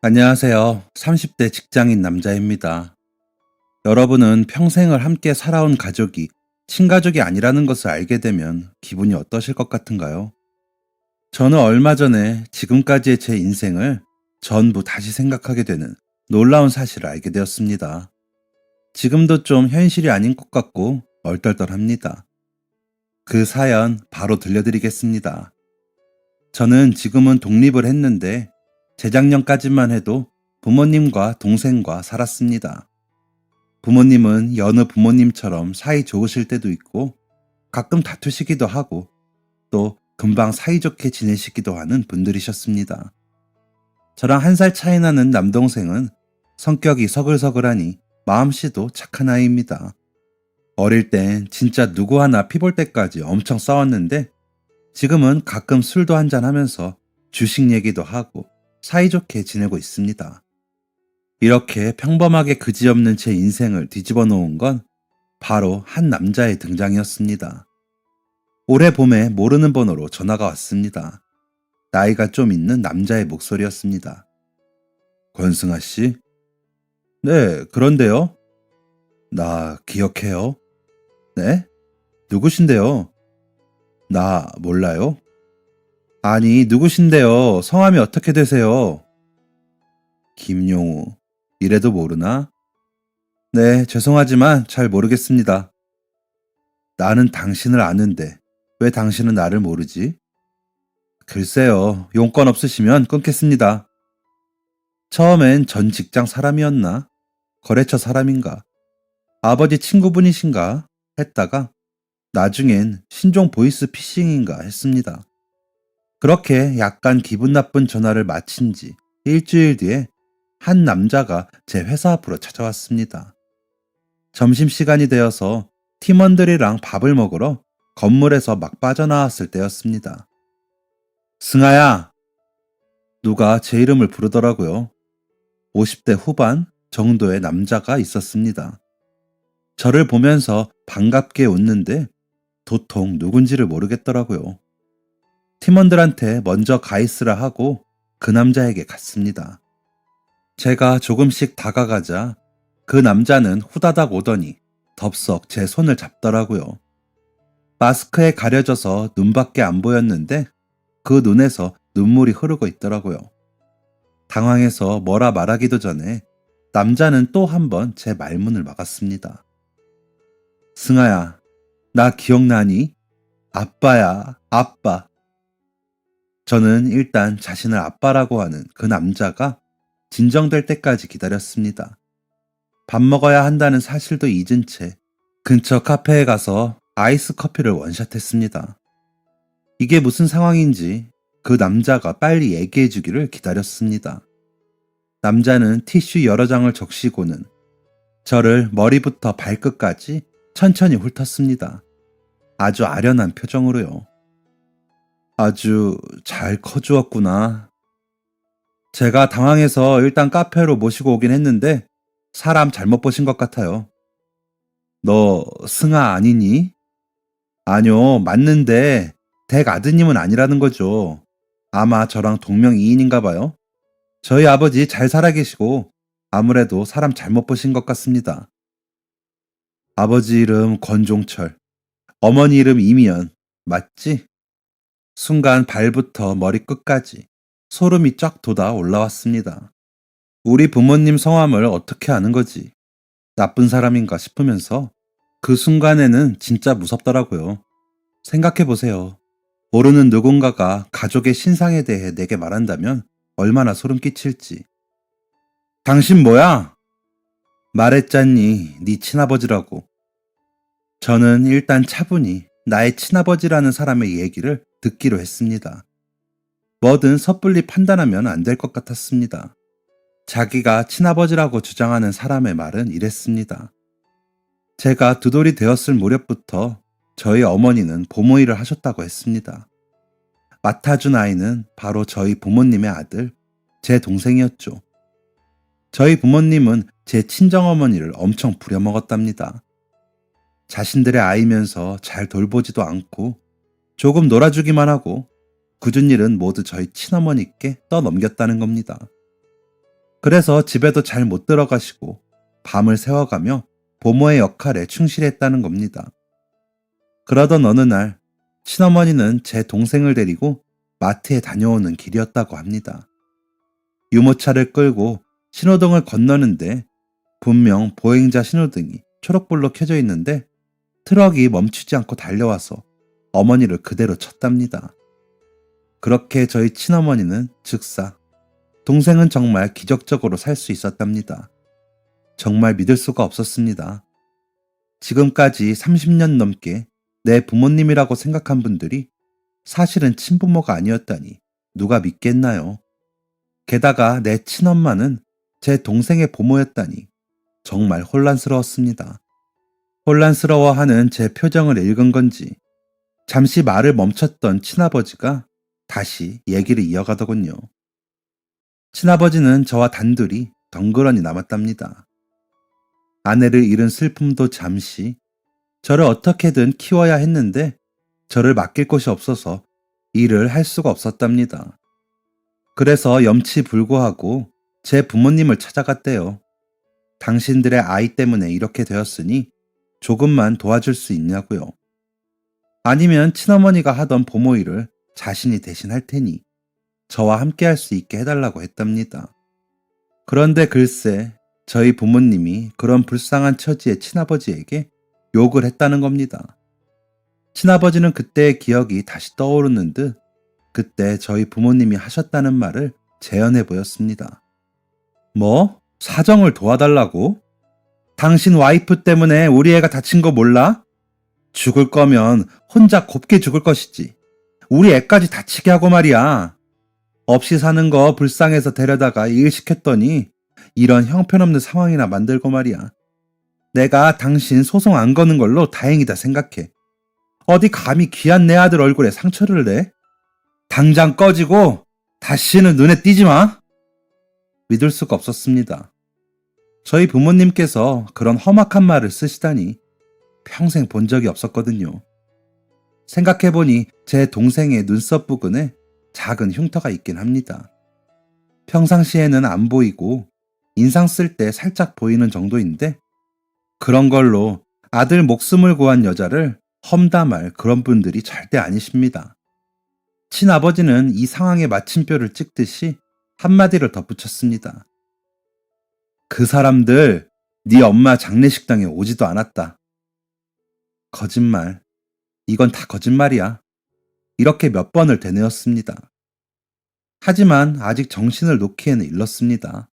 안녕하세요. 30대 직장인 남자입니다. 여러분은 평생을 함께 살아온 가족이 친가족이 아니라는 것을 알게 되면 기분이 어떠실 것 같은가요? 저는 얼마 전에 지금까지의 제 인생을 전부 다시 생각하게 되는 놀라운 사실을 알게 되었습니다. 지금도 좀 현실이 아닌 것 같고 얼떨떨합니다. 그 사연 바로 들려드리겠습니다. 저는 지금은 독립을 했는데 재작년까지만 해도 부모님과 동생과 살았습니다. 부모님은 여느 부모님처럼 사이 좋으실 때도 있고 가끔 다투시기도 하고 또 금방 사이좋게 지내시기도 하는 분들이셨습니다. 저랑 1살 차이 나는 남동생은 성격이 서글서글하니 마음씨도 착한 아이입니다. 어릴 땐 진짜 누구 하나 피볼 때까지 엄청 싸웠는데 지금은 가끔 술도 한잔하면서 주식 얘기도 하고 사이좋게 지내고 있습니다. 이렇게 평범하게 그지없는 제 인생을 뒤집어 놓은 건 바로 한 남자의 등장이었습니다. 올해 봄에 모르는 번호로 전화가 왔습니다. 나이가 좀 있는 남자의 목소리였습니다. 권승아 씨? 네, 그런데요. 나 기억해요. 네? 누구신데요? 나 몰라요? 아니, 누구신데요? 성함이 어떻게 되세요? 김용우. 이래도 모르나? 네, 죄송하지만 잘 모르겠습니다. 나는 당신을 아는데 왜 당신은 나를 모르지? 글쎄요, 용건 없으시면 끊겠습니다. 처음엔 전 직장 사람이었나? 거래처 사람인가? 아버지 친구분이신가? 했다가 나중엔 신종 보이스 피싱인가 했습니다. 그렇게 약간 기분 나쁜 전화를 마친 지 일주일 뒤에 한 남자가 제 회사 앞으로 찾아왔습니다. 점심시간이 되어서 팀원들이랑 밥을 먹으러 건물에서 막 빠져나왔을 때였습니다. 승아야! 누가 제 이름을 부르더라고요. 50대 후반 정도의 남자가 있었습니다. 저를 보면서 반갑게 웃는데 도통 누군지를 모르겠더라고요. 팀원들한테 먼저 가 있으라 하고 그 남자에게 갔습니다. 제가 조금씩 다가가자 그 남자는 후다닥 오더니 덥석 제 손을 잡더라고요. 마스크에 가려져서 눈밖에 안 보였는데 그 눈에서 눈물이 흐르고 있더라고요. 당황해서 뭐라 말하기도 전에 남자는 또 한 번 제 말문을 막았습니다. 승아야, 나 기억나니? 아빠야, 아빠. 저는 일단 자신을 아빠라고 하는 그 남자가 진정될 때까지 기다렸습니다. 밥 먹어야 한다는 사실도 잊은 채 근처 카페에 가서 아이스 커피를 원샷했습니다. 이게 무슨 상황인지 그 남자가 빨리 얘기해 주기를 기다렸습니다. 남자는 티슈 여러 장을 적시고는 저를 머리부터 발끝까지 천천히 훑었습니다. 아주 아련한 표정으로요. 아주 잘 커주었구나. 제가 당황해서 일단 카페로 모시고 오긴 했는데 사람 잘못 보신 것 같아요. 너 승아 아니니? 아니요, 맞는데 댁 아드님은 아니라는 거죠. 아마 저랑 동명이인인가 봐요. 저희 아버지 잘 살아계시고 아무래도 사람 잘못 보신 것 같습니다. 아버지 이름 권종철, 어머니 이름 이미연, 맞지? 순간 발부터 머리끝까지 소름이 쫙 돋아 올라왔습니다. 우리 부모님 성함을 어떻게 아는 거지? 나쁜 사람인가 싶으면서 그 순간에는 진짜 무섭더라고요. 생각해보세요. 모르는 누군가가 가족의 신상에 대해 내게 말한다면 얼마나 소름 끼칠지. 당신 뭐야? 말했잖니, 네 친아버지라고. 저는 일단 차분히 나의 친아버지라는 사람의 얘기를 듣기로 했습니다. 뭐든 섣불리 판단하면 안 될 것 같았습니다. 자기가 친아버지라고 주장하는 사람의 말은 이랬습니다. 제가 두 돌이 되었을 무렵부터 저희 어머니는 보모 일을 하셨다고 했습니다. 맡아준 아이는 바로 저희 부모님의 아들, 제 동생이었죠. 저희 부모님은 제 친정어머니를 엄청 부려먹었답니다. 자신들의 아이면서 잘 돌보지도 않고 조금 놀아주기만 하고 굳은 일은 모두 저희 친어머니께 떠넘겼다는 겁니다. 그래서 집에도 잘 못 들어가시고 밤을 새워가며 보모의 역할에 충실했다는 겁니다. 그러던 어느 날 친어머니는 제 동생을 데리고 마트에 다녀오는 길이었다고 합니다. 유모차를 끌고 신호등을 건너는데 분명 보행자 신호등이 초록불로 켜져 있는데 트럭이 멈추지 않고 달려와서 어머니를 그대로 쳤답니다. 그렇게 저희 친어머니는 즉사, 동생은 정말 기적적으로 살 수 있었답니다. 정말 믿을 수가 없었습니다. 지금까지 30년 넘게 내 부모님이라고 생각한 분들이 사실은 친부모가 아니었다니 누가 믿겠나요? 게다가 내 친엄마는 제 동생의 부모였다니 정말 혼란스러웠습니다. 혼란스러워하는 제 표정을 읽은 건지 잠시 말을 멈췄던 친아버지가 다시 얘기를 이어가더군요. 친아버지는 저와 단둘이 덩그러니 남았답니다. 아내를 잃은 슬픔도 잠시, 저를 어떻게든 키워야 했는데 저를 맡길 곳이 없어서 일을 할 수가 없었답니다. 그래서 염치불구하고 제 부모님을 찾아갔대요. 당신들의 아이 때문에 이렇게 되었으니 조금만 도와줄 수 있냐고요. 아니면 친어머니가 하던 보모 일을 자신이 대신 할 테니 저와 함께 할 수 있게 해달라고 했답니다. 그런데 글쎄 저희 부모님이 그런 불쌍한 처지의 친아버지에게 욕을 했다는 겁니다. 친아버지는 그때의 기억이 다시 떠오르는 듯 그때 저희 부모님이 하셨다는 말을 재현해 보였습니다. 뭐? 사정을 도와달라고? 당신 와이프 때문에 우리 애가 다친 거 몰라? 죽을 거면 혼자 곱게 죽을 것이지. 우리 애까지 다치게 하고 말이야. 없이 사는 거 불쌍해서 데려다가 일 시켰더니 이런 형편없는 상황이나 만들고 말이야. 내가 당신 소송 안 거는 걸로 다행이다 생각해. 어디 감히 귀한 내 아들 얼굴에 상처를 내? 당장 꺼지고 다시는 눈에 띄지 마. 믿을 수가 없었습니다. 저희 부모님께서 그런 험악한 말을 쓰시다니 평생 본 적이 없었거든요. 생각해보니 제 동생의 눈썹 부근에 작은 흉터가 있긴 합니다. 평상시에는 안 보이고 인상 쓸 때 살짝 보이는 정도인데 그런 걸로 아들 목숨을 구한 여자를 험담할 그런 분들이 절대 아니십니다. 친아버지는 이 상황에 마침표를 찍듯이 한마디를 덧붙였습니다. 그 사람들 네 엄마 장례식장에 오지도 않았다. 거짓말. 이건 다 거짓말이야. 이렇게 몇 번을 되뇌었습니다. 하지만 아직 정신을 놓기에는 일렀습니다.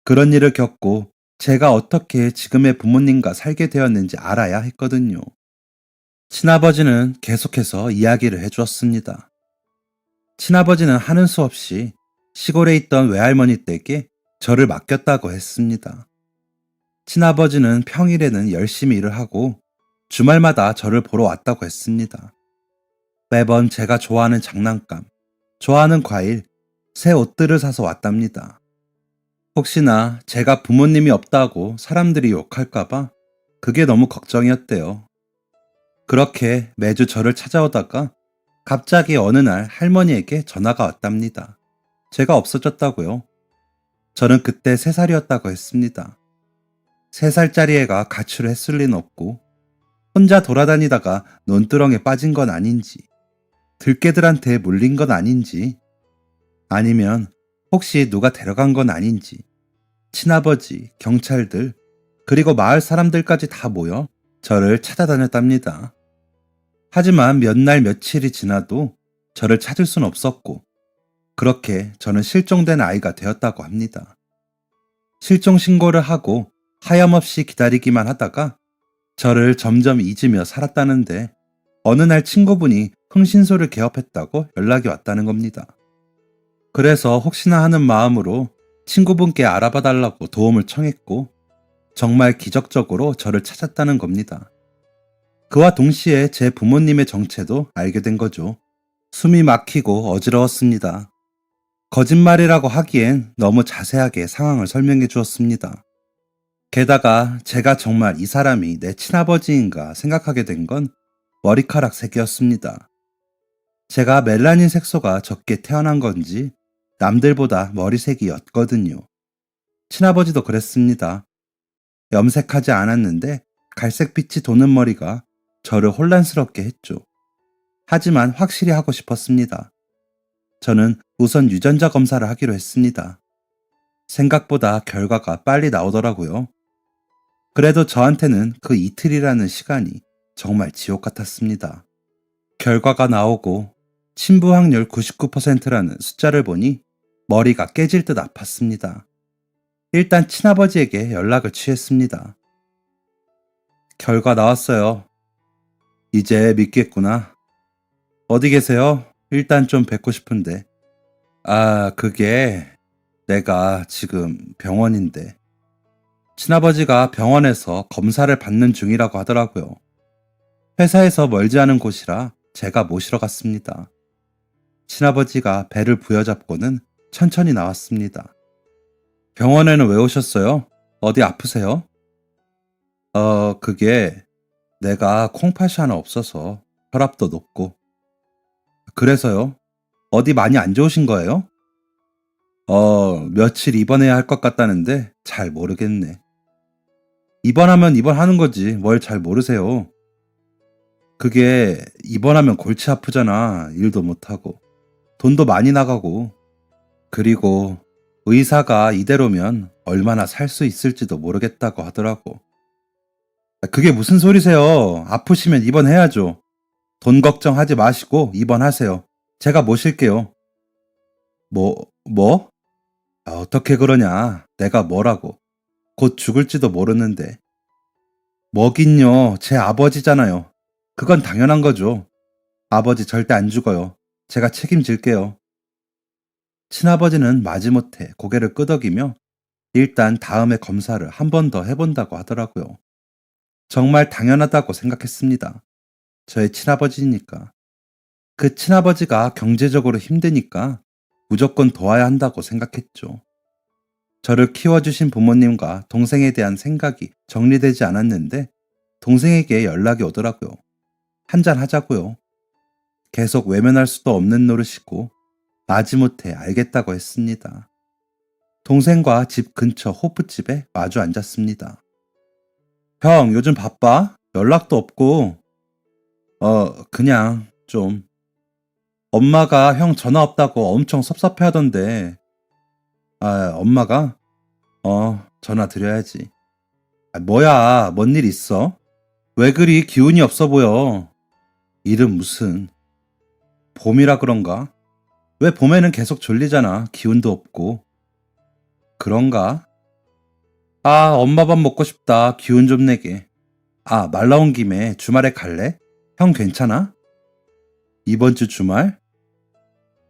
그런 일을 겪고 제가 어떻게 지금의 부모님과 살게 되었는지 알아야 했거든요. 친아버지는 계속해서 이야기를 해주었습니다. 친아버지는 하는 수 없이 시골에 있던 외할머니 댁에 저를 맡겼다고 했습니다. 친아버지는 평일에는 열심히 일을 하고 주말마다 저를 보러 왔다고 했습니다. 매번 제가 좋아하는 장난감, 좋아하는 과일, 새 옷들을 사서 왔답니다. 혹시나 제가 부모님이 없다고 사람들이 욕할까봐 그게 너무 걱정이었대요. 그렇게 매주 저를 찾아오다가 갑자기 어느 날 할머니에게 전화가 왔답니다. 제가 없어졌다고요. 저는 그때 3살이었다고 했습니다. 3살짜리 애가 가출을 했을 리는 없고 혼자 돌아다니다가 논두렁에 빠진 건 아닌지 들개들한테 물린 건 아닌지 아니면 혹시 누가 데려간 건 아닌지 친아버지, 경찰들 그리고 마을 사람들까지 다 모여 저를 찾아다녔답니다. 하지만 몇 날 며칠이 지나도 저를 찾을 순 없었고 그렇게 저는 실종된 아이가 되었다고 합니다. 실종 신고를 하고 하염없이 기다리기만 하다가 저를 점점 잊으며 살았다는데 어느 날 친구분이 흥신소를 개업했다고 연락이 왔다는 겁니다. 그래서 혹시나 하는 마음으로 친구분께 알아봐 달라고 도움을 청했고 정말 기적적으로 저를 찾았다는 겁니다. 그와 동시에 제 부모님의 정체도 알게 된 거죠. 숨이 막히고 어지러웠습니다. 거짓말이라고 하기엔 너무 자세하게 상황을 설명해 주었습니다. 게다가 제가 정말 이 사람이 내 친아버지인가 생각하게 된 건 머리카락 색이었습니다. 제가 멜라닌 색소가 적게 태어난 건지 남들보다 머리색이 옅거든요. 친아버지도 그랬습니다. 염색하지 않았는데 갈색빛이 도는 머리가 저를 혼란스럽게 했죠. 하지만 확실히 하고 싶었습니다. 저는 우선 유전자 검사를 하기로 했습니다. 생각보다 결과가 빨리 나오더라고요. 그래도 저한테는 그 이틀이라는 시간이 정말 지옥 같았습니다. 결과가 나오고 친부 확률 99%라는 숫자를 보니 머리가 깨질 듯 아팠습니다. 일단 친아버지에게 연락을 취했습니다. 결과 나왔어요. 이제 믿겠구나. 어디 계세요? 일단 좀 뵙고 싶은데. 그게 내가 지금 병원인데. 친아버지가 병원에서 검사를 받는 중이라고 하더라고요. 회사에서 멀지 않은 곳이라 제가 모시러 갔습니다. 친아버지가 배를 부여잡고는 천천히 나왔습니다. 병원에는 왜 오셨어요? 어디 아프세요? 그게 내가 콩팥이 하나 없어서 혈압도 높고. 그래서요? 어디 많이 안 좋으신 거예요? 며칠 입원해야 할 것 같다는데 잘 모르겠네. 입원하면 입원하는 거지 뭘 잘 모르세요. 그게 입원하면 골치 아프잖아. 일도 못하고. 돈도 많이 나가고. 그리고 의사가 이대로면 얼마나 살 수 있을지도 모르겠다고 하더라고. 그게 무슨 소리세요? 아프시면 입원해야죠. 돈 걱정하지 마시고 입원하세요. 제가 모실게요. 뭐, 뭐? 어떻게 그러냐? 내가 뭐라고? 곧 죽을지도 모르는데. 뭐긴요. 제 아버지잖아요. 그건 당연한 거죠. 아버지 절대 안 죽어요. 제가 책임질게요. 친아버지는 마지못해 고개를 끄덕이며 일단 다음에 검사를 한 번 더 해본다고 하더라고요. 정말 당연하다고 생각했습니다. 저의 친아버지니까. 그 친아버지가 경제적으로 힘드니까 무조건 도와야 한다고 생각했죠. 저를 키워주신 부모님과 동생에 대한 생각이 정리되지 않았는데 동생에게 연락이 오더라고요. 한잔 하자고요. 계속 외면할 수도 없는 노릇이고 마지못해 알겠다고 했습니다. 동생과 집 근처 호프집에 마주 앉았습니다. 형, 요즘 바빠? 연락도 없고. 그냥 좀. 엄마가 형 전화 없다고 엄청 섭섭해 하던데. 엄마가? 전화 드려야지. 뭐야, 뭔 일 있어? 왜 그리 기운이 없어 보여? 일은 무슨. 봄이라 그런가? 왜 봄에는 계속 졸리잖아. 기운도 없고. 그런가? 엄마 밥 먹고 싶다. 기운 좀 내게. 말 나온 김에 주말에 갈래? 형 괜찮아? 이번 주 주말?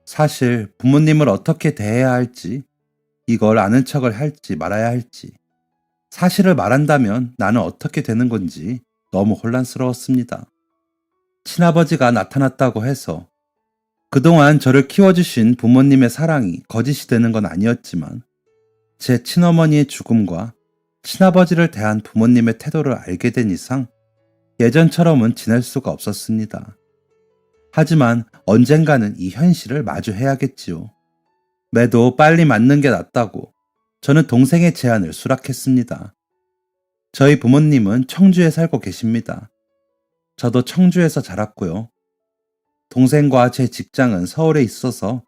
사실 부모님을 어떻게 대해야 할지, 이걸 아는 척을 할지 말아야 할지, 사실을 말한다면 나는 어떻게 되는 건지 너무 혼란스러웠습니다. 친아버지가 나타났다고 해서 그동안 저를 키워주신 부모님의 사랑이 거짓이 되는 건 아니었지만 제 친어머니의 죽음과 친아버지를 대한 부모님의 태도를 알게 된 이상 예전처럼은 지낼 수가 없었습니다. 하지만 언젠가는 이 현실을 마주해야겠지요. 매도 빨리 맞는 게 낫다고 저는 동생의 제안을 수락했습니다. 저희 부모님은 청주에 살고 계십니다. 저도 청주에서 자랐고요. 동생과 제 직장은 서울에 있어서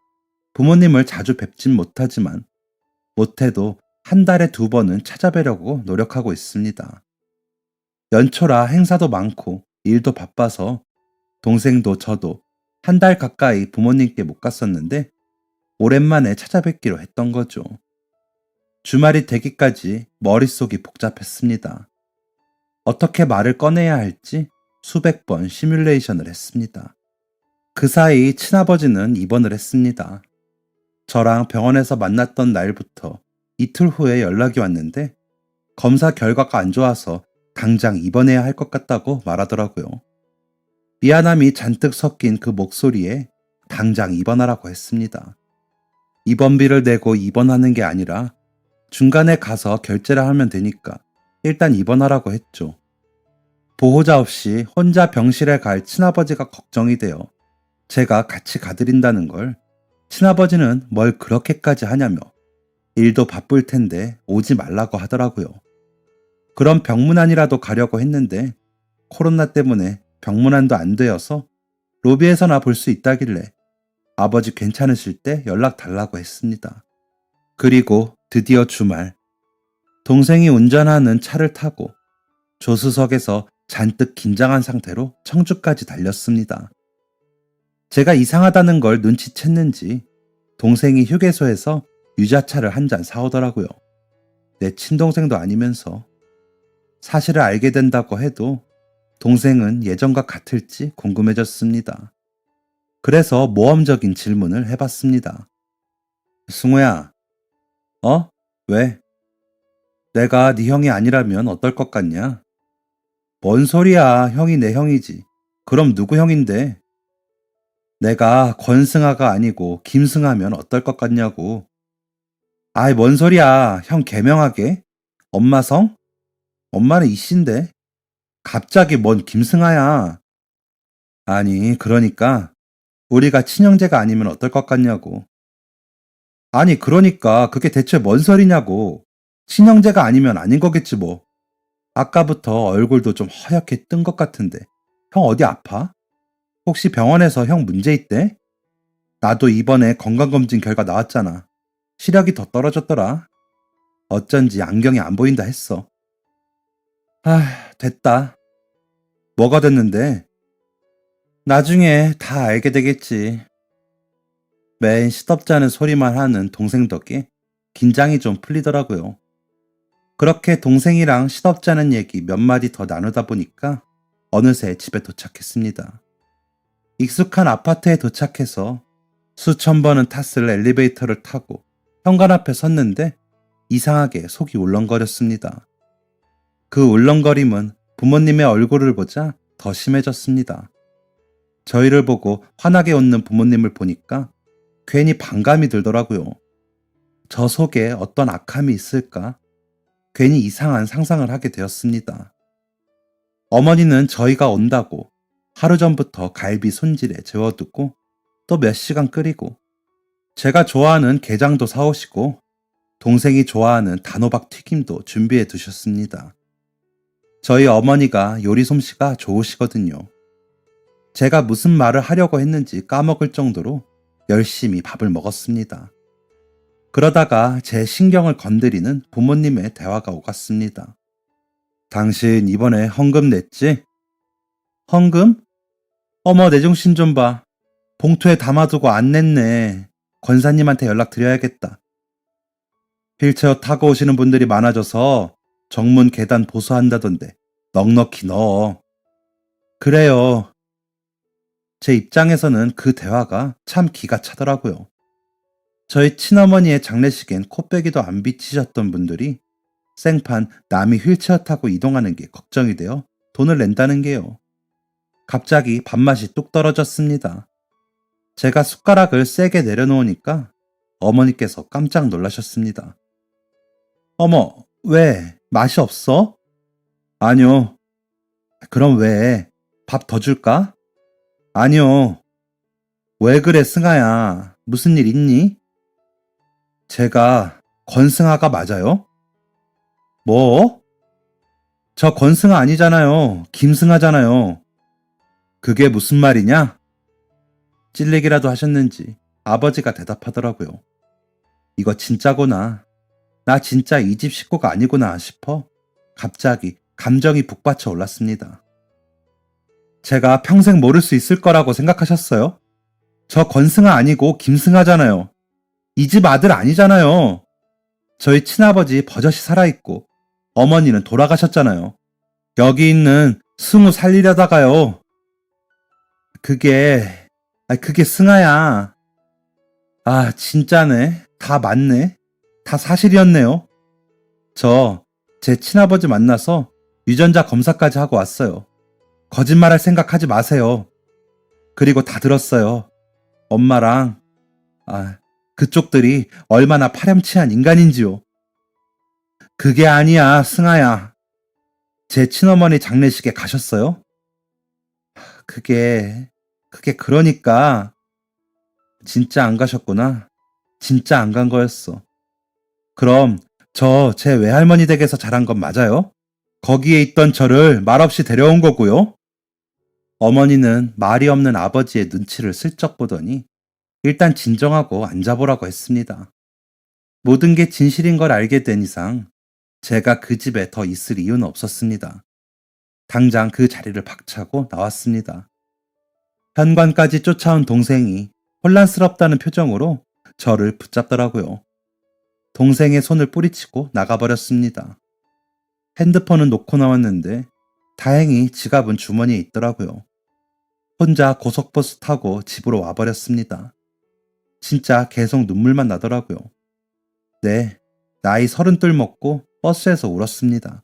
부모님을 자주 뵙진 못하지만 못해도 한 달에 2번은 찾아뵈려고 노력하고 있습니다. 연초라 행사도 많고 일도 바빠서 동생도 저도 한 달 가까이 부모님께 못 갔었는데 오랜만에 찾아뵙기로 했던 거죠. 주말이 되기까지 머릿속이 복잡했습니다. 어떻게 말을 꺼내야 할지 수백 번 시뮬레이션을 했습니다. 그 사이 친아버지는 입원을 했습니다. 저랑 병원에서 만났던 날부터 이틀 후에 연락이 왔는데 검사 결과가 안 좋아서 당장 입원해야 할 것 같다고 말하더라고요. 미안함이 잔뜩 섞인 그 목소리에 당장 입원하라고 했습니다. 입원비를 내고 입원하는 게 아니라 중간에 가서 결제를 하면 되니까 일단 입원하라고 했죠. 보호자 없이 혼자 병실에 갈 친아버지가 걱정이 되어 제가 같이 가드린다는 걸 친아버지는 뭘 그렇게까지 하냐며 일도 바쁠 텐데 오지 말라고 하더라고요. 그럼 병문안이라도 가려고 했는데 코로나 때문에 병문안도 안 되어서 로비에서나 볼 수 있다길래 아버지 괜찮으실 때 연락 달라고 했습니다. 그리고 드디어 주말, 동생이 운전하는 차를 타고 조수석에서 잔뜩 긴장한 상태로 청주까지 달렸습니다. 제가 이상하다는 걸 눈치챘는지 동생이 휴게소에서 유자차를 한 잔 사오더라고요. 내 친동생도 아니면서 사실을 알게 된다고 해도 동생은 예전과 같을지 궁금해졌습니다. 그래서 모험적인 질문을 해봤습니다. 승우야, 어? 왜? 내가 네 형이 아니라면 어떨 것 같냐? 뭔 소리야, 형이 내 형이지. 그럼 누구 형인데? 내가 권승아가 아니고 김승아면 어떨 것 같냐고. 아이, 뭔 소리야, 형 개명하게? 엄마 성? 엄마는 이씨인데. 갑자기 뭔 김승아야. 아니, 그러니까 우리가 친형제가 아니면 어떨 것 같냐고. 아니, 그러니까 그게 대체 뭔 소리냐고. 친형제가 아니면 아닌 거겠지 뭐. 아까부터 얼굴도 좀 허옇게 뜬 것 같은데. 형 어디 아파? 혹시 병원에서 형 문제 있대? 나도 이번에 건강검진 결과 나왔잖아. 시력이 더 떨어졌더라. 어쩐지 안경이 안 보인다 했어. 아, 됐다. 뭐가 됐는데? 나중에 다 알게 되겠지. 맨 시덥잖은 소리만 하는 동생 덕에 긴장이 좀 풀리더라고요. 그렇게 동생이랑 시덥잖은 얘기 몇 마디 더 나누다 보니까 어느새 집에 도착했습니다. 익숙한 아파트에 도착해서 수천 번은 탔을 엘리베이터를 타고 현관 앞에 섰는데 이상하게 속이 울렁거렸습니다. 그 울렁거림은 부모님의 얼굴을 보자 더 심해졌습니다. 저희를 보고 환하게 웃는 부모님을 보니까 괜히 반감이 들더라고요. 저 속에 어떤 악함이 있을까? 괜히 이상한 상상을 하게 되었습니다. 어머니는 저희가 온다고 하루 전부터 갈비 손질에 재워두고 또 몇 시간 끓이고 제가 좋아하는 게장도 사오시고 동생이 좋아하는 단호박 튀김도 준비해 두셨습니다. 저희 어머니가 요리 솜씨가 좋으시거든요. 제가 무슨 말을 하려고 했는지 까먹을 정도로 열심히 밥을 먹었습니다. 그러다가 제 신경을 건드리는 부모님의 대화가 오갔습니다. 당신 이번에 헌금 냈지? 헌금? 어머, 내 정신 좀 봐. 봉투에 담아두고 안 냈네. 권사님한테 연락드려야겠다. 휠체어 타고 오시는 분들이 많아져서 정문 계단 보수한다던데 넉넉히 넣어. 그래요. 제 입장에서는 그 대화가 참 기가 차더라고요. 저희 친어머니의 장례식엔 코빼기도 안 비치셨던 분들이 생판 남이 휠체어 타고 이동하는 게 걱정이 되어 돈을 낸다는 게요. 갑자기 밥맛이 뚝 떨어졌습니다. 제가 숟가락을 세게 내려놓으니까 어머니께서 깜짝 놀라셨습니다. 어머, 왜? 맛이 없어? 아니요. 그럼 왜? 밥 더 줄까? 아니요. 왜 그래, 승아야? 무슨 일 있니? 제가 권승아가 맞아요? 뭐? 저 권승아 아니잖아요. 김승아잖아요. 그게 무슨 말이냐? 찔리기라도 하셨는지 아버지가 대답하더라고요. 이거 진짜구나. 나 진짜 이 집 식구가 아니구나 싶어 갑자기 감정이 북받쳐 올랐습니다. 제가 평생 모를 수 있을 거라고 생각하셨어요? 저 권승아 아니고 김승아잖아요. 이 집 아들 아니잖아요. 저희 친아버지 버젓이 살아있고 어머니는 돌아가셨잖아요. 여기 있는 승우 살리려다가요. 그게, 그게 승아야. 아, 진짜네. 다 맞네. 다 사실이었네요. 저, 제 친아버지 만나서 유전자 검사까지 하고 왔어요. 거짓말할 생각하지 마세요. 그리고 다 들었어요. 엄마랑, 그쪽들이 얼마나 파렴치한 인간인지요. 그게 아니야, 승아야. 제 친어머니 장례식에 가셨어요? 그게 그러니까. 진짜 안 가셨구나. 진짜 안 간 거였어. 그럼 저 제 외할머니 댁에서 자란 건 맞아요? 거기에 있던 저를 말없이 데려온 거고요? 어머니는 말이 없는 아버지의 눈치를 슬쩍 보더니 일단 진정하고 앉아보라고 했습니다. 모든 게 진실인 걸 알게 된 이상 제가 그 집에 더 있을 이유는 없었습니다. 당장 그 자리를 박차고 나왔습니다. 현관까지 쫓아온 동생이 혼란스럽다는 표정으로 저를 붙잡더라고요. 동생의 손을 뿌리치고 나가버렸습니다. 핸드폰은 놓고 나왔는데 다행히 지갑은 주머니에 있더라고요. 혼자 고속버스 타고 집으로 와버렸습니다. 진짜 계속 눈물만 나더라고요. 네, 나이 32 먹고 버스에서 울었습니다.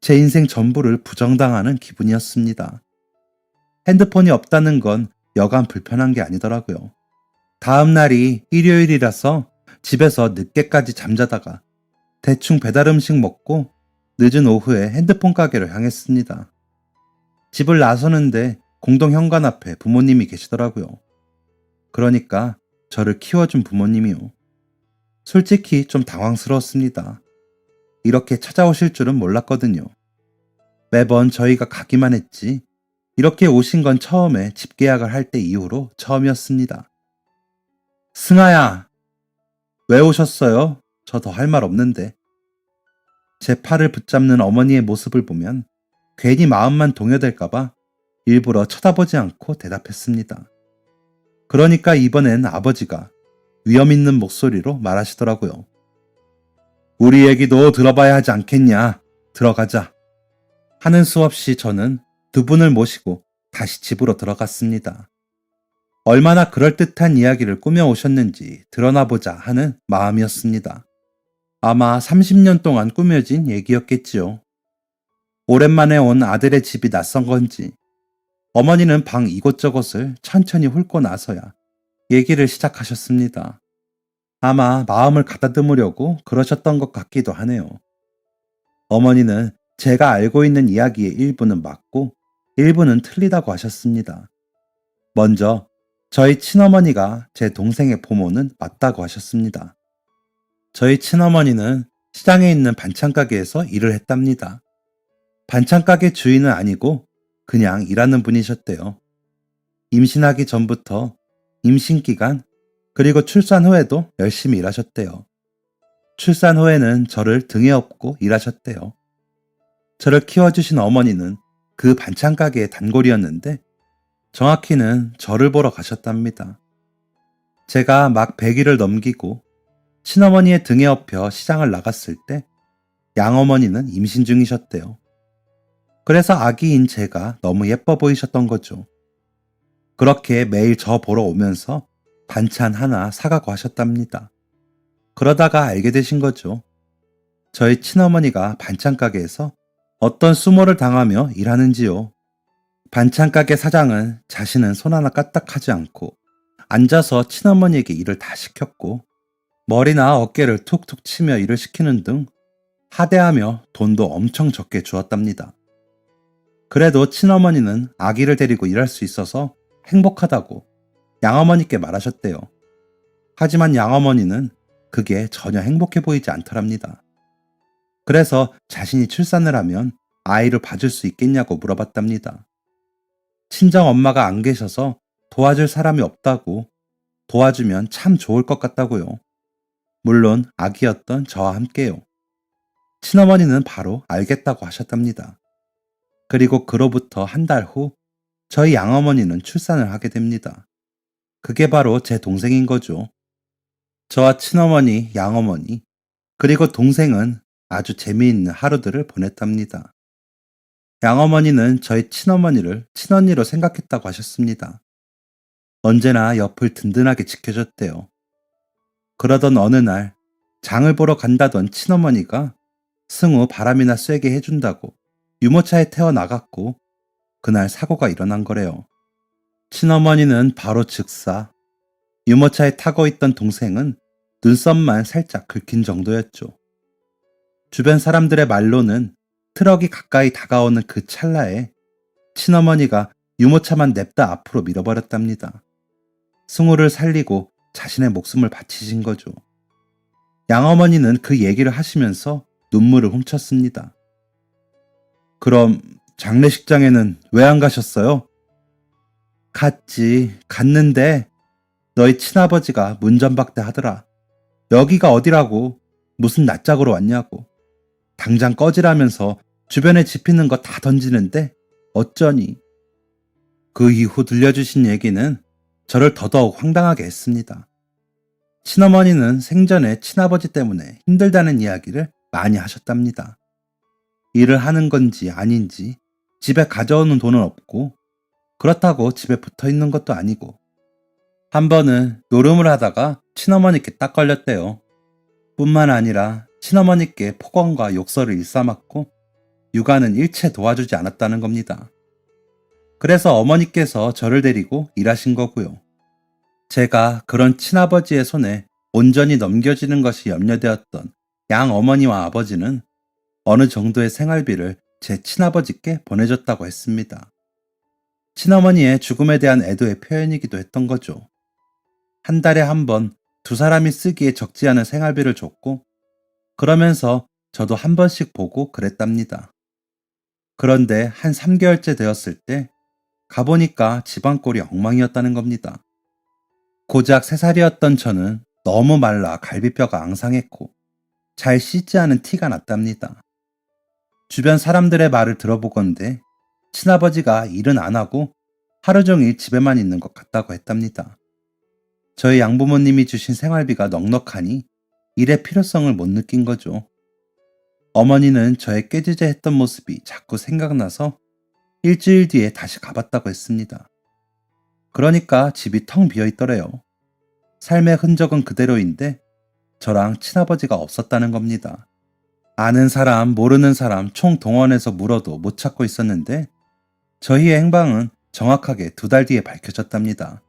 제 인생 전부를 부정당하는 기분이었습니다. 핸드폰이 없다는 건 여간 불편한 게 아니더라고요. 다음 날이 일요일이라서 집에서 늦게까지 잠자다가 대충 배달 음식 먹고 늦은 오후에 핸드폰 가게를 향했습니다. 집을 나서는데 공동 현관 앞에 부모님이 계시더라고요. 그러니까 저를 키워준 부모님이요. 솔직히 좀 당황스러웠습니다. 이렇게 찾아오실 줄은 몰랐거든요. 매번 저희가 가기만 했지 이렇게 오신 건 처음에 집 계약을 할 때 이후로 처음이었습니다. 승아야, 왜 오셨어요? 저 더 할 말 없는데. 제 팔을 붙잡는 어머니의 모습을 보면 괜히 마음만 동요될까봐 일부러 쳐다보지 않고 대답했습니다. 그러니까 이번엔 아버지가 위험 있는 목소리로 말하시더라고요. 우리 얘기도 들어봐야 하지 않겠냐? 들어가자. 하는 수 없이 저는 두 분을 모시고 다시 집으로 들어갔습니다. 얼마나 그럴듯한 이야기를 꾸며오셨는지 드러나보자 하는 마음이었습니다. 아마 30년 동안 꾸며진 얘기였겠지요. 오랜만에 온 아들의 집이 낯선 건지 어머니는 방 이곳저곳을 천천히 훑고 나서야 얘기를 시작하셨습니다. 아마 마음을 가다듬으려고 그러셨던 것 같기도 하네요. 어머니는 제가 알고 있는 이야기의 일부는 맞고 일부는 틀리다고 하셨습니다. 먼저 저희 친어머니가 제 동생의 부모는 맞다고 하셨습니다. 저희 친어머니는 시장에 있는 반찬가게에서 일을 했답니다. 반찬가게 주인은 아니고 그냥 일하는 분이셨대요. 임신하기 전부터 임신기간 그리고 출산 후에도 열심히 일하셨대요. 출산 후에는 저를 등에 업고 일하셨대요. 저를 키워주신 어머니는 그 반찬가게의 단골이었는데 정확히는 저를 보러 가셨답니다. 제가 막 100일을 넘기고 친어머니의 등에 업혀 시장을 나갔을 때 양어머니는 임신 중이셨대요. 그래서 아기인 제가 너무 예뻐 보이셨던 거죠. 그렇게 매일 저 보러 오면서 반찬 하나 사가고 하셨답니다. 그러다가 알게 되신 거죠. 저희 친어머니가 반찬가게에서 어떤 수모를 당하며 일하는지요. 반찬가게 사장은 자신은 손 하나 까딱하지 않고 앉아서 친어머니에게 일을 다 시켰고 머리나 어깨를 툭툭 치며 일을 시키는 등 하대하며 돈도 엄청 적게 주었답니다. 그래도 친어머니는 아기를 데리고 일할 수 있어서 행복하다고 양어머니께 말하셨대요. 하지만 양어머니는 그게 전혀 행복해 보이지 않더랍니다. 그래서 자신이 출산을 하면 아이를 봐줄 수 있겠냐고 물어봤답니다. 친정 엄마가 안 계셔서 도와줄 사람이 없다고 도와주면 참 좋을 것 같다고요. 물론 아기였던 저와 함께요. 친어머니는 바로 알겠다고 하셨답니다. 그리고 그로부터 한 달 후 저희 양어머니는 출산을 하게 됩니다. 그게 바로 제 동생인 거죠. 저와 친어머니, 양어머니, 그리고 동생은 아주 재미있는 하루들을 보냈답니다. 양어머니는 저희 친어머니를 친언니로 생각했다고 하셨습니다. 언제나 옆을 든든하게 지켜줬대요. 그러던 어느 날 장을 보러 간다던 친어머니가 승우 바람이나 쐬게 해준다고 유모차에 태워 나갔고 그날 사고가 일어난 거래요. 친어머니는 바로 즉사, 유모차에 타고 있던 동생은 눈썹만 살짝 긁힌 정도였죠. 주변 사람들의 말로는 트럭이 가까이 다가오는 그 찰나에 친어머니가 유모차만 냅다 앞으로 밀어버렸답니다. 승우를 살리고 자신의 목숨을 바치신 거죠. 양어머니는 그 얘기를 하시면서 눈물을 훔쳤습니다. 그럼 장례식장에는 왜 안 가셨어요? 갔는데 너희 친아버지가 문전박대 하더라. 여기가 어디라고? 무슨 낯짝으로 왔냐고. 당장 꺼지라면서 주변에 집히는 거 다 던지는데 어쩌니. 그 이후 들려주신 얘기는 저를 더더욱 황당하게 했습니다. 친어머니는 생전에 친아버지 때문에 힘들다는 이야기를 많이 하셨답니다. 일을 하는 건지 아닌지 집에 가져오는 돈은 없고 그렇다고 집에 붙어 있는 것도 아니고 한 번은 노름을 하다가 친어머니께 딱 걸렸대요. 뿐만 아니라 친어머니께 폭언과 욕설을 일삼았고 육아는 일체 도와주지 않았다는 겁니다. 그래서 어머니께서 저를 데리고 일하신 거고요. 제가 그런 친아버지의 손에 온전히 넘겨지는 것이 염려되었던 양 어머니와 아버지는 어느 정도의 생활비를 제 친아버지께 보내줬다고 했습니다. 친어머니의 죽음에 대한 애도의 표현이기도 했던 거죠. 한 달에 한 번 두 사람이 쓰기에 적지 않은 생활비를 줬고 그러면서 저도 한 번씩 보고 그랬답니다. 그런데 한 3개월째 되었을 때 가보니까 집안 꼴이 엉망이었다는 겁니다. 고작 3살이었던 저는 너무 말라 갈비뼈가 앙상했고 잘 씻지 않은 티가 났답니다. 주변 사람들의 말을 들어보건대 친아버지가 일은 안 하고 하루 종일 집에만 있는 것 같다고 했답니다. 저희 양부모님이 주신 생활비가 넉넉하니 일의 필요성을 못 느낀 거죠. 어머니는 저의 깨지재했던 모습이 자꾸 생각나서 일주일 뒤에 다시 가봤다고 했습니다. 그러니까 집이 텅 비어 있더래요. 삶의 흔적은 그대로인데 저랑 친아버지가 없었다는 겁니다. 아는 사람, 모르는 사람 총 동원해서 물어도 못 찾고 있었는데 저희의 행방은 정확하게 2달 뒤에 밝혀졌답니다.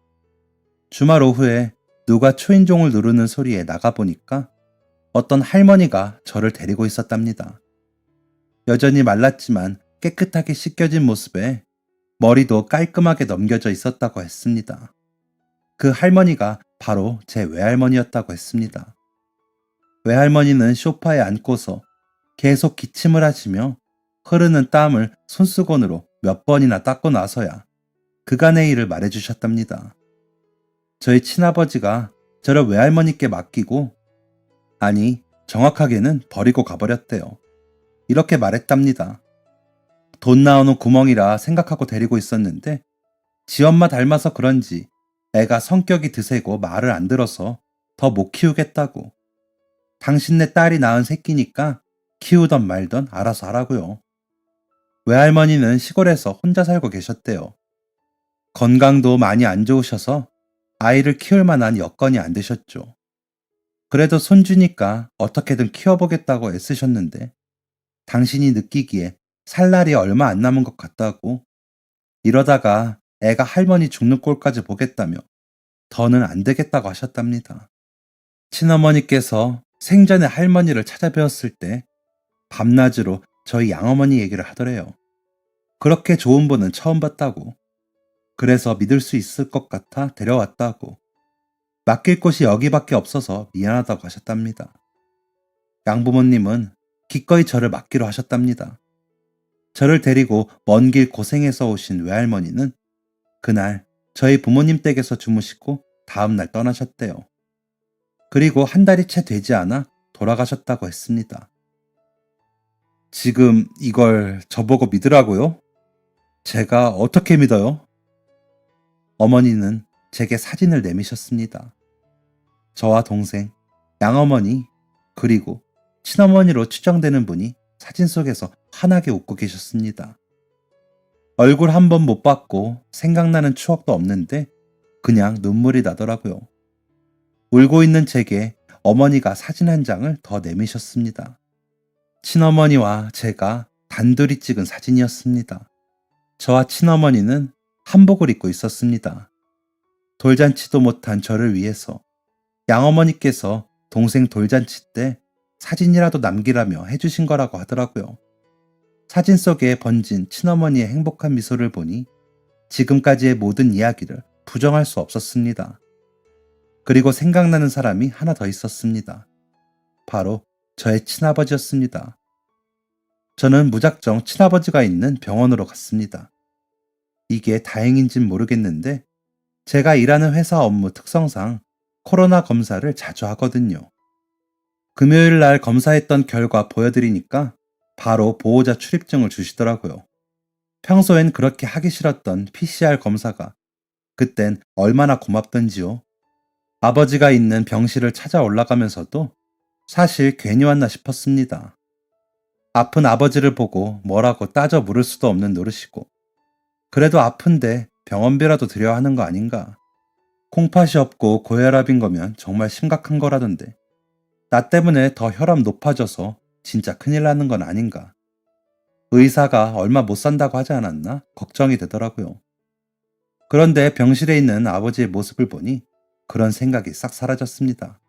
주말 오후에 누가 초인종을 누르는 소리에 나가보니까 어떤 할머니가 저를 데리고 있었답니다. 여전히 말랐지만 깨끗하게 씻겨진 모습에 머리도 깔끔하게 넘겨져 있었다고 했습니다. 그 할머니가 바로 제 외할머니였다고 했습니다. 외할머니는 소파에 앉고서 계속 기침을 하시며 흐르는 땀을 손수건으로 몇 번이나 닦고 나서야 그간의 일을 말해주셨답니다. 저희 친아버지가 저를 외할머니께 맡기고, 아니 정확하게는 버리고 가버렸대요. 이렇게 말했답니다. 돈 나오는 구멍이라 생각하고 데리고 있었는데 지 엄마 닮아서 그런지 애가 성격이 드세고 말을 안 들어서 더 못 키우겠다고. 당신네 딸이 낳은 새끼니까 키우던 말던 알아서 하라고요. 외할머니는 시골에서 혼자 살고 계셨대요. 건강도 많이 안 좋으셔서 아이를 키울 만한 여건이 안 되셨죠. 그래도 손주니까 어떻게든 키워보겠다고 애쓰셨는데 당신이 느끼기에 살 날이 얼마 안 남은 것 같다고. 이러다가 애가 할머니 죽는 꼴까지 보겠다며 더는 안 되겠다고 하셨답니다. 친어머니께서 생전에 할머니를 찾아뵈었을 때 밤낮으로 저희 양어머니 얘기를 하더래요. 그렇게 좋은 분은 처음 봤다고. 그래서 믿을 수 있을 것 같아 데려왔다고. 맡길 곳이 여기밖에 없어서 미안하다고 하셨답니다. 양부모님은 기꺼이 저를 맡기로 하셨답니다. 저를 데리고 먼 길 고생해서 오신 외할머니는 그날 저희 부모님 댁에서 주무시고 다음날 떠나셨대요. 그리고 한 달이 채 되지 않아 돌아가셨다고 했습니다. 지금 이걸 저보고 믿으라고요? 제가 어떻게 믿어요? 어머니는 제게 사진을 내미셨습니다. 저와 동생, 양어머니, 그리고 친어머니로 추정되는 분이 사진 속에서 환하게 웃고 계셨습니다. 얼굴 한 번 못 봤고 생각나는 추억도 없는데 그냥 눈물이 나더라고요. 울고 있는 제게 어머니가 사진 한 장을 더 내미셨습니다. 친어머니와 제가 단둘이 찍은 사진이었습니다. 저와 친어머니는 한복을 입고 있었습니다. 돌잔치도 못한 저를 위해서 양어머니께서 동생 돌잔치 때 사진이라도 남기라며 해주신 거라고 하더라고요. 사진 속에 번진 친어머니의 행복한 미소를 보니 지금까지의 모든 이야기를 부정할 수 없었습니다. 그리고 생각나는 사람이 하나 더 있었습니다. 바로 저의 친아버지였습니다. 저는 무작정 친아버지가 있는 병원으로 갔습니다. 이게 다행인진 모르겠는데 제가 일하는 회사 업무 특성상 코로나 검사를 자주 하거든요. 금요일 날 검사했던 결과 보여드리니까 바로 보호자 출입증을 주시더라고요. 평소엔 그렇게 하기 싫었던 PCR 검사가 그땐 얼마나 고맙던지요. 아버지가 있는 병실을 찾아 올라가면서도 사실 괜히 왔나 싶었습니다. 아픈 아버지를 보고 뭐라고 따져 물을 수도 없는 노릇이고, 그래도 아픈데 병원비라도 드려야 하는 거 아닌가. 콩팥이 없고 고혈압인 거면 정말 심각한 거라던데, 나 때문에 더 혈압 높아져서 진짜 큰일 나는 건 아닌가. 의사가 얼마 못 산다고 하지 않았나 걱정이 되더라고요. 그런데 병실에 있는 아버지의 모습을 보니 그런 생각이 싹 사라졌습니다.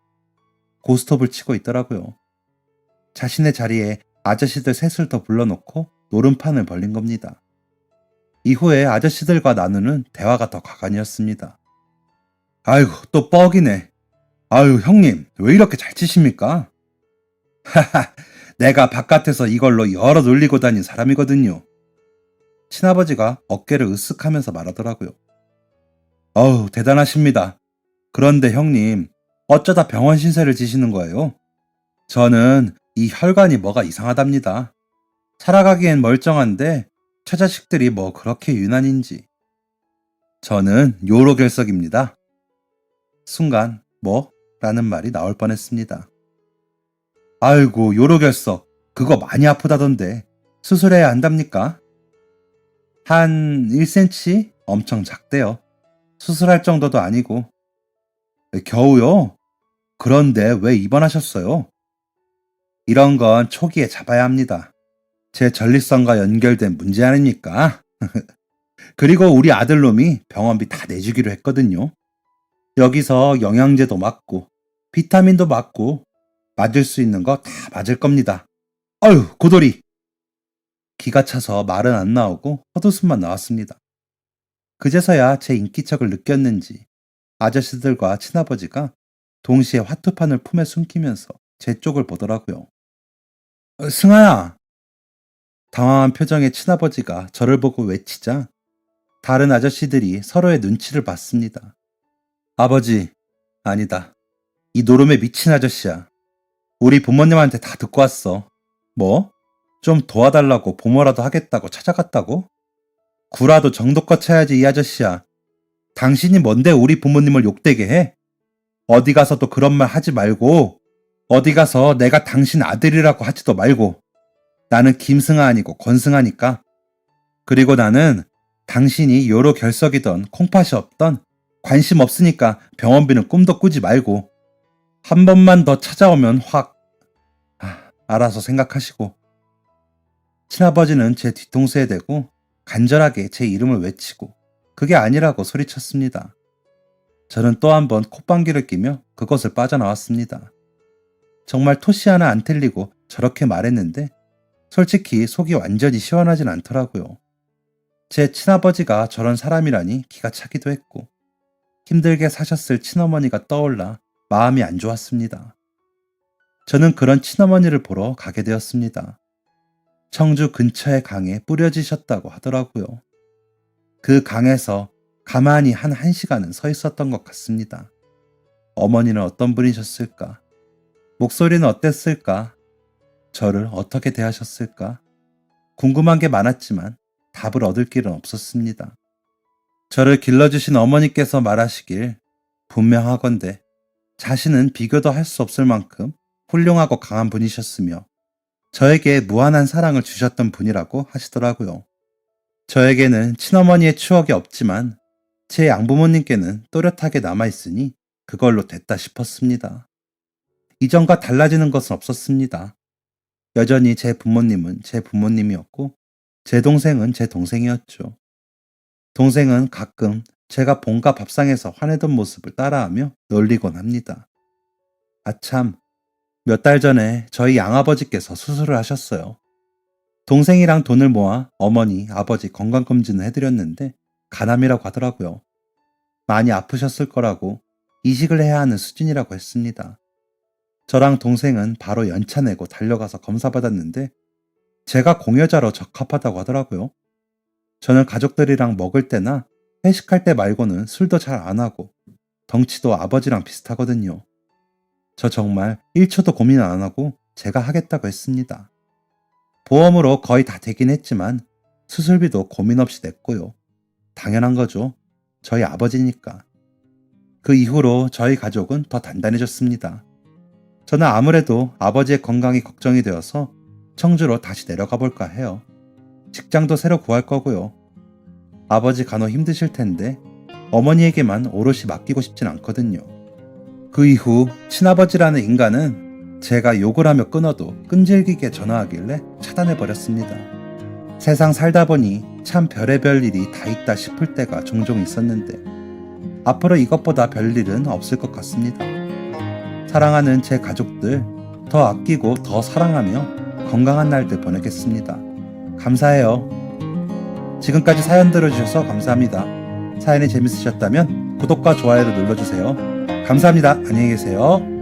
고스톱을 치고 있더라고요. 자신의 자리에 아저씨들 셋을 더 불러놓고 노름판을 벌린 겁니다. 이후에 아저씨들과 나누는 대화가 더 가관이었습니다. 아이고, 또 뻑이네. 아유, 형님, 왜 이렇게 잘 치십니까? 하하, 내가 바깥에서 이걸로 여러 놀리고 다닌 사람이거든요. 친아버지가 어깨를 으쓱하면서 말하더라고요. 어우, 대단하십니다. 그런데 형님, 어쩌다 병원 신세를 지시는 거예요? 저는 이 혈관이 뭐가 이상하답니다. 살아가기엔 멀쩡한데 처자식들이 뭐 그렇게 유난인지. 저는 요로결석입니다. 순간 뭐? 라는 말이 나올 뻔했습니다. 아이고, 요로결석. 그거 많이 아프다던데 수술해야 한답니까? 한 1cm? 엄청 작대요. 수술할 정도도 아니고. 겨우요? 그런데 왜 입원하셨어요? 이런 건 초기에 잡아야 합니다. 제 전립선과 연결된 문제 아닙니까? 그리고 우리 아들놈이 병원비 다 내주기로 했거든요. 여기서 영양제도 맞고 비타민도 맞고 맞을 수 있는 거 다 맞을 겁니다. 아유, 고돌이! 기가 차서 말은 안 나오고 헛웃음만 나왔습니다. 그제서야 제 인기척을 느꼈는지 아저씨들과 친아버지가 동시에 화투판을 품에 숨기면서 제 쪽을 보더라고요. 승아야! 당황한 표정의 친아버지가 저를 보고 외치자 다른 아저씨들이 서로의 눈치를 봤습니다. 아버지, 아니다. 이 노름의 미친 아저씨야. 우리 부모님한테 다 듣고 왔어. 뭐? 좀 도와달라고 보모라도 하겠다고 찾아갔다고? 구라도 정도껏 쳐야지 이 아저씨야. 당신이 뭔데 우리 부모님을 욕되게 해? 어디 가서도 그런 말 하지 말고 어디 가서 내가 당신 아들이라고 하지도 말고 나는 김승아 아니고 권승아니까. 그리고 나는 당신이 요로 결석이던 콩팥이 없던 관심 없으니까 병원비는 꿈도 꾸지 말고 한 번만 더 찾아오면 확 알아서 생각하시고. 친아버지는 제 뒤통수에 대고 간절하게 제 이름을 외치고 그게 아니라고 소리쳤습니다. 저는 또 한 번 콧방귀를 끼며 그것을 빠져나왔습니다. 정말 토시 하나 안 틀리고 저렇게 말했는데 솔직히 속이 완전히 시원하진 않더라고요. 제 친아버지가 저런 사람이라니 기가 차기도 했고 힘들게 사셨을 친어머니가 떠올라 마음이 안 좋았습니다. 저는 그런 친어머니를 보러 가게 되었습니다. 청주 근처의 강에 뿌려지셨다고 하더라고요. 그 강에서 가만히 한 1시간은 서 있었던 것 같습니다. 어머니는 어떤 분이셨을까? 목소리는 어땠을까? 저를 어떻게 대하셨을까? 궁금한 게 많았지만 답을 얻을 길은 없었습니다. 저를 길러주신 어머니께서 말하시길 분명하건대 자신은 비교도 할 수 없을 만큼 훌륭하고 강한 분이셨으며 저에게 무한한 사랑을 주셨던 분이라고 하시더라고요. 저에게는 친어머니의 추억이 없지만 제 양부모님께는 또렷하게 남아있으니 그걸로 됐다 싶었습니다. 이전과 달라지는 것은 없었습니다. 여전히 제 부모님은 제 부모님이었고 제 동생은 제 동생이었죠. 동생은 가끔 제가 본가 밥상에서 화내던 모습을 따라하며 놀리곤 합니다. 아참, 몇 달 전에 저희 양아버지께서 수술을 하셨어요. 동생이랑 돈을 모아 어머니, 아버지 건강검진을 해드렸는데 간암이라고 하더라고요. 많이 아프셨을 거라고 이식을 해야 하는 수준이라고 했습니다. 저랑 동생은 바로 연차 내고 달려가서 검사 받았는데 제가 공여자로 적합하다고 하더라고요. 저는 가족들이랑 먹을 때나 회식할 때 말고는 술도 잘 안 하고 덩치도 아버지랑 비슷하거든요. 저 정말 1초도 고민 안 하고 제가 하겠다고 했습니다. 보험으로 거의 다 되긴 했지만 수술비도 고민 없이 냈고요. 당연한 거죠. 저희 아버지니까. 그 이후로 저희 가족은 더 단단해졌습니다. 저는 아무래도 아버지의 건강이 걱정이 되어서 청주로 다시 내려가 볼까 해요. 직장도 새로 구할 거고요. 아버지 간호 힘드실 텐데 어머니에게만 오롯이 맡기고 싶진 않거든요. 그 이후 친아버지라는 인간은 제가 욕을 하며 끊어도 끈질기게 전화하길래 차단해버렸습니다. 세상 살다 보니 참 별의별 일이 다 있다 싶을 때가 종종 있었는데 앞으로 이것보다 별일은 없을 것 같습니다. 사랑하는 제 가족들 더 아끼고 더 사랑하며 건강한 날들 보내겠습니다. 감사해요. 지금까지 사연 들어주셔서 감사합니다. 사연이 재밌으셨다면 구독과 좋아요를 눌러주세요. 감사합니다. 안녕히 계세요.